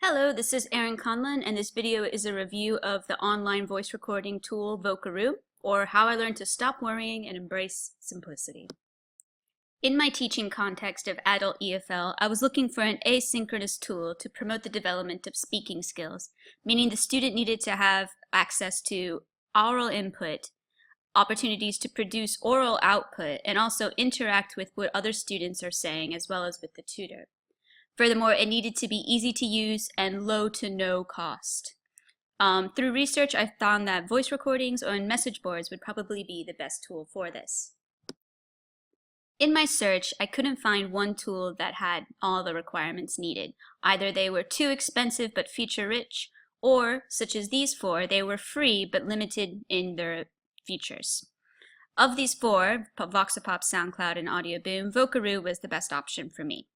Hello, this is Erin Conlon, and this video is a review of the online voice recording tool Vocaroo, or how I learned to stop worrying and embrace simplicity. In my teaching context of adult EFL, I was looking for an asynchronous tool to promote the development of speaking skills, meaning the student needed to have access to oral input, opportunities to produce oral output, and also interact with what other students are saying as well as with the tutor. Furthermore, it needed to be easy to use and low to no cost. Through research, I found that voice recordings or message boards would probably be the best tool for this. In my search, I couldn't find one tool that had all the requirements needed. Either they were too expensive but feature-rich, or, such as these four, they were free but limited in their features. Of these four, Voxapop, SoundCloud, and Audio Boom, Vocaroo was the best option for me.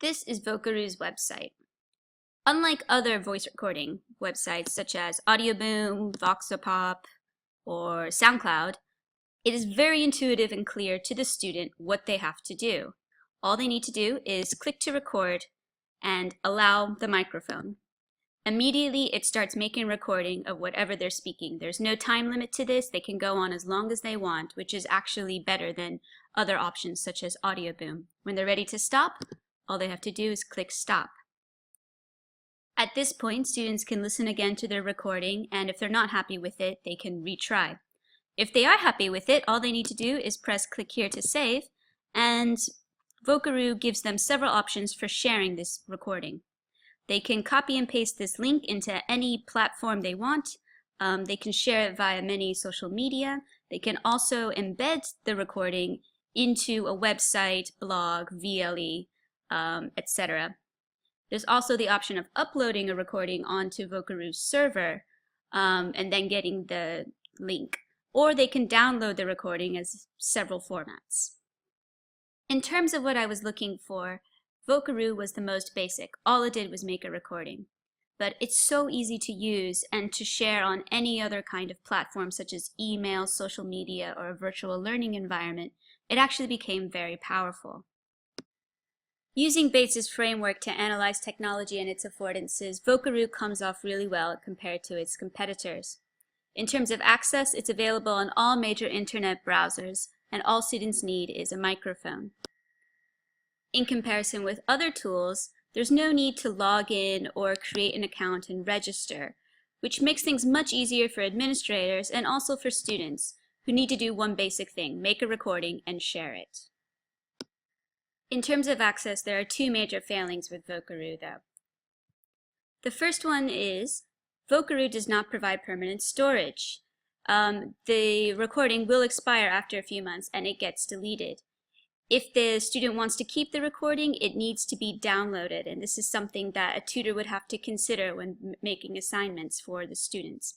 This is Vocaroo's website. Unlike other voice recording websites such as Audio Boom, Voxapop, or SoundCloud, it is very intuitive and clear to the student what they have to do. All they need to do is click to record and allow the microphone. Immediately, it starts making a recording of whatever they're speaking. There's no time limit to this. They can go on as long as they want, which is actually better than other options such as Audio Boom. When they're ready to stop, all they have to do is click stop. At this point, students can listen again to their recording, and if they're not happy with it, they can retry. If they are happy with it, all they need to do is press click here to save, and Vocaroo gives them several options for sharing this recording. They can copy and paste this link into any platform they want. They can share it via many social media. They can also embed the recording into a website, blog, VLE, etc. There's also the option of uploading a recording onto Vocaroo's server and then getting the link. Or they can download the recording as several formats. In terms of what I was looking for, Vocaroo was the most basic. All it did was make a recording. But it's so easy to use and to share on any other kind of platform such as email, social media, or a virtual learning environment. It actually became very powerful. Using Bates's framework to analyze technology and its affordances, Vocaroo comes off really well compared to its competitors. In terms of access, it's available on all major internet browsers, and all students need is a microphone. In comparison with other tools, there's no need to log in or create an account and register, which makes things much easier for administrators and also for students who need to do one basic thing: make a recording and share it. In terms of access, there are two major failings with Vocaroo, though. The first one is Vocaroo does not provide permanent storage. The recording will expire after a few months and it gets deleted. If the student wants to keep the recording, it needs to be downloaded, and this is something that a tutor would have to consider when making assignments for the students.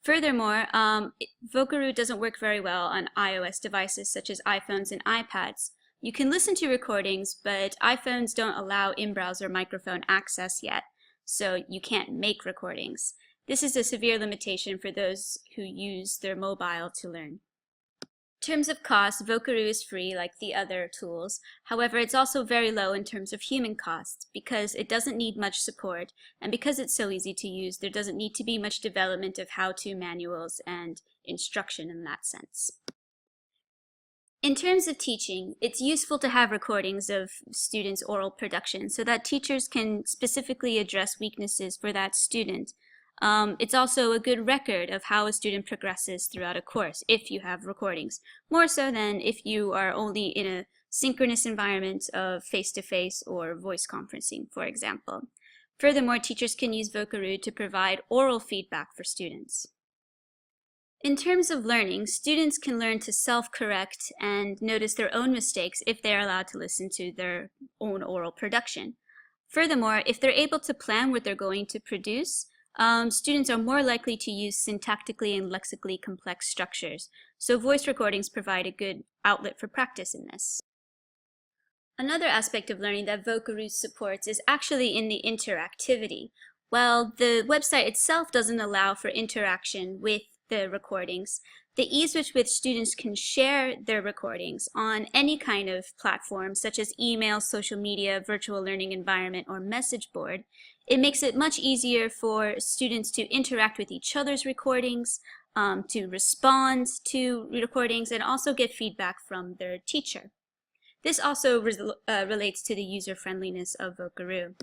Furthermore, Vocaroo doesn't work very well on iOS devices such as iPhones and iPads. You can listen to recordings, but iPhones don't allow in-browser microphone access yet, so you can't make recordings. This is a severe limitation for those who use their mobile to learn. In terms of cost, Vocaroo is free like the other tools. However, it's also very low in terms of human costs because it doesn't need much support, and because it's so easy to use, there doesn't need to be much development of how-to manuals and instruction in that sense. In terms of teaching, it's useful to have recordings of students' oral production so that teachers can specifically address weaknesses for that student. It's also a good record of how a student progresses throughout a course if you have recordings, more so than if you are only in a synchronous environment of face-to-face or voice conferencing, for example. Furthermore, teachers can use Vocaroo to provide oral feedback for students. In terms of learning, students can learn to self-correct and notice their own mistakes if they are allowed to listen to their own oral production. Furthermore, if they're able to plan what they're going to produce, students are more likely to use syntactically and lexically complex structures, so voice recordings provide a good outlet for practice in this. Another aspect of learning that Vocaroo supports is actually in the interactivity. While the website itself doesn't allow for interaction with the recordings, The ease with which students can share their recordings on any kind of platform, such as email, social media, virtual learning environment, or message board, it makes it much easier for students to interact with each other's recordings, to respond to recordings, and also get feedback from their teacher. This also relates to the user-friendliness of Vocaroo.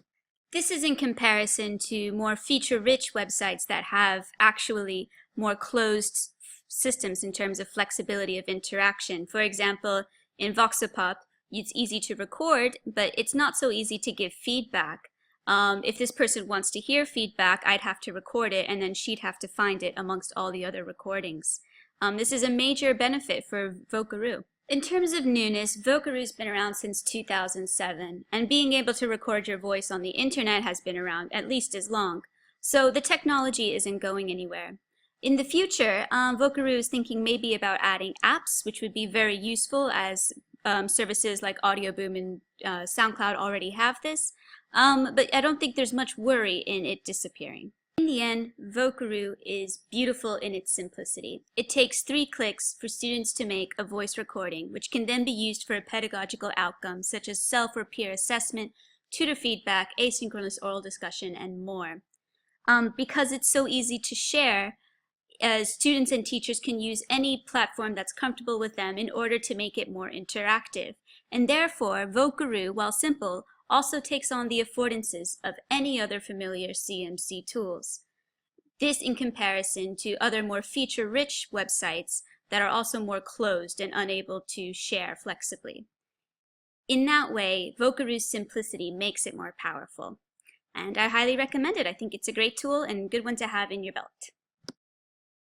This is in comparison to more feature-rich websites that have actually more closed systems in terms of flexibility of interaction. For example, in Voxopop, it's easy to record, but it's not so easy to give feedback. If this person wants to hear feedback, I'd have to record it, and then she'd have to find it amongst all the other recordings. This is a major benefit for Vocaroo. In terms of newness, Vocaroo's been around since 2007, and being able to record your voice on the internet has been around at least as long, so the technology isn't going anywhere. In the future, Vocaroo is thinking maybe about adding apps, which would be very useful, as services like Audioboom and SoundCloud already have this, but I don't think there's much worry in it disappearing. In the end, Vocaroo is beautiful in its simplicity. It takes 3 clicks for students to make a voice recording, which can then be used for a pedagogical outcome such as self or peer assessment, tutor feedback, asynchronous oral discussion, and more. Because it's so easy to share, students and teachers can use any platform that's comfortable with them in order to make it more interactive. And therefore, Vocaroo, while simple, also takes on the affordances of any other familiar CMC tools. This in comparison to other more feature-rich websites that are also more closed and unable to share flexibly. In that way, Vocaroo's simplicity makes it more powerful. And I highly recommend it. I think it's a great tool and a good one to have in your belt.